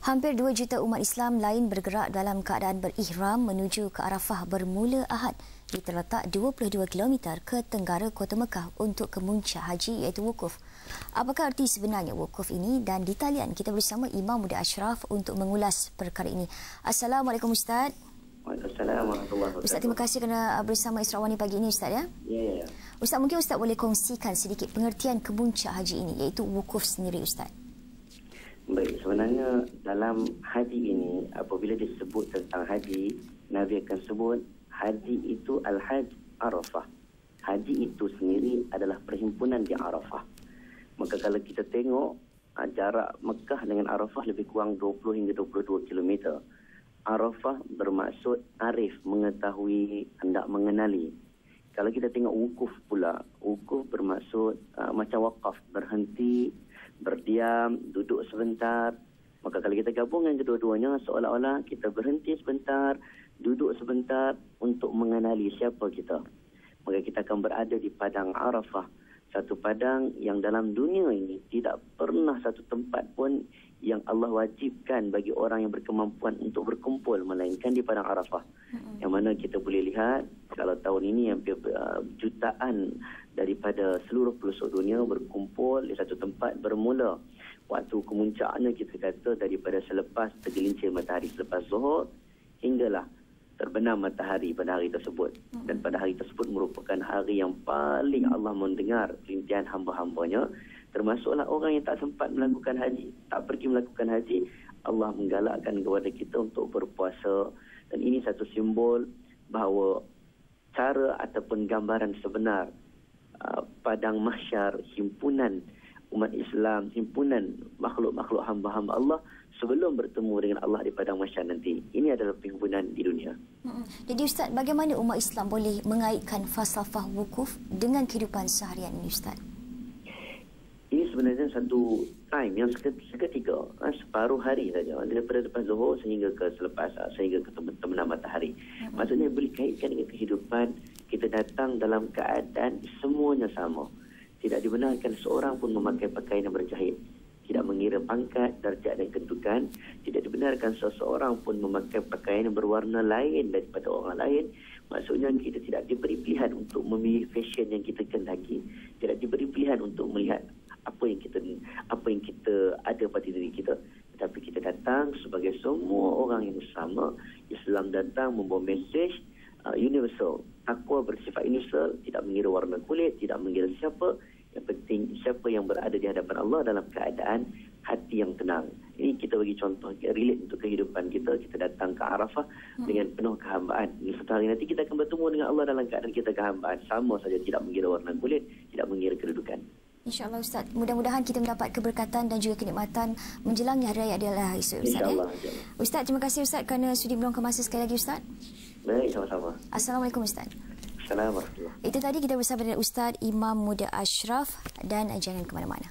Hampir 2 juta umat Islam lain bergerak dalam keadaan berihram menuju ke Arafah bermula Ahad di terletak 22 km ke tenggara Kota Mekah untuk kemuncak haji iaitu wukuf. Apakah arti sebenarnya wukuf ini? Dan di talian kita bersama Imam Muda Ashraf untuk mengulas perkara ini. Assalamualaikum Ustaz. Waalaikumsalam warahmatullahi wabarakatuh. Ustaz, terima kasih kerana bersama Israwani pagi ini Ustaz ya. Ya. Ustaz, mungkin Ustaz boleh kongsikan sedikit pengertian kemuncak haji ini iaitu wukuf sendiri Ustaz. Baik, sebenarnya dalam haji ini apabila disebut tentang haji, Nabi akan sebut haji itu al-hajj Arafah. Haji itu sendiri adalah perhimpunan di Arafah. Maka kalau kita tengok jarak Mekah dengan Arafah lebih kurang 20 hingga 22 km. Arafah bermaksud arif, mengetahui, hendak mengenali. Kalau kita tengok wukuf pula, wukuf bermaksud macam wakaf, berhenti, berdiam, duduk sebentar. Maka kalau kita gabungkan kedua-duanya, seolah-olah kita berhenti sebentar, duduk sebentar untuk mengenali siapa kita. Maka kita akan berada di padang Arafah, satu padang yang dalam dunia ini tidak pernah satu tempat pun yang Allah wajibkan bagi orang yang berkemampuan untuk berkumpul melainkan di padang Arafah. Yang mana kita boleh lihat kalau tahun ini hampir jutaan daripada seluruh pelosok dunia berkumpul di satu tempat bermula. Waktu kemuncaknya kita kata daripada selepas tergelincir matahari, selepas zuhur hinggalah terbenam matahari pada hari tersebut. Dan pada hari tersebut merupakan hari yang paling Allah mendengar rintihan hamba-hambanya. Termasuklah orang yang tak sempat melakukan haji, tak pergi melakukan haji, Allah menggalakkan kepada kita untuk berpuasa. Dan ini satu simbol bahawa cara ataupun gambaran sebenar padang mahsyar, himpunan umat Islam, himpunan makhluk-makhluk hamba-hamba Allah sebelum bertemu dengan Allah di padang mahsyar nanti. Ini adalah perhimpunan di dunia. Jadi Ustaz, bagaimana umat Islam boleh mengaitkan falsafah wukuf dengan kehidupan seharian ini Ustaz? Ini sebenarnya satu time yang seketika, separuh hari saja, daripada lepas zuhur sehingga ke selepas, sehingga ke terbenam matahari. Maksudnya boleh kaitkan dengan kehidupan. Kita datang dalam keadaan semuanya sama. Tidak dibenarkan seorang pun memakai pakaian yang berjahit. Tidak mengira pangkat, darjat dan kedudukan. Tidak dibenarkan seseorang pun memakai pakaian yang berwarna lain daripada orang lain. Maksudnya kita tidak diberi pilihan untuk memilih fashion yang kita kehendaki. Tidak diberi pilihan untuk melihat apa yang kita ada pada diri kita. Tetapi kita datang sebagai semua orang yang sama. Islam datang membawa mesej universal. Takwa bersifat universal, tidak mengira warna kulit, tidak mengira siapa. Yang penting siapa yang berada di hadapan Allah dalam keadaan hati yang tenang. Ini kita bagi contoh, relate untuk kehidupan kita. Kita datang ke Arafah dengan penuh kehambaan. Satu hari nanti kita akan bertemu dengan Allah dalam keadaan kita kehambaan. Sama saja, tidak mengira warna kulit, tidak mengira kedudukan. InsyaAllah Ustaz, mudah-mudahan kita mendapat keberkatan dan juga kenikmatan menjelang Hari Raya Aidilahi esok Ustaz. InsyaAllah. Ustaz, terima kasih Ustaz kerana sudi meluangkan masa sekali lagi Ustaz. Baik, sama-sama. Assalamualaikum Ustaz. Assalamualaikum. Itu tadi kita bersama dengan Ustaz Imam Muda Ashraf dan jangan ke mana-mana.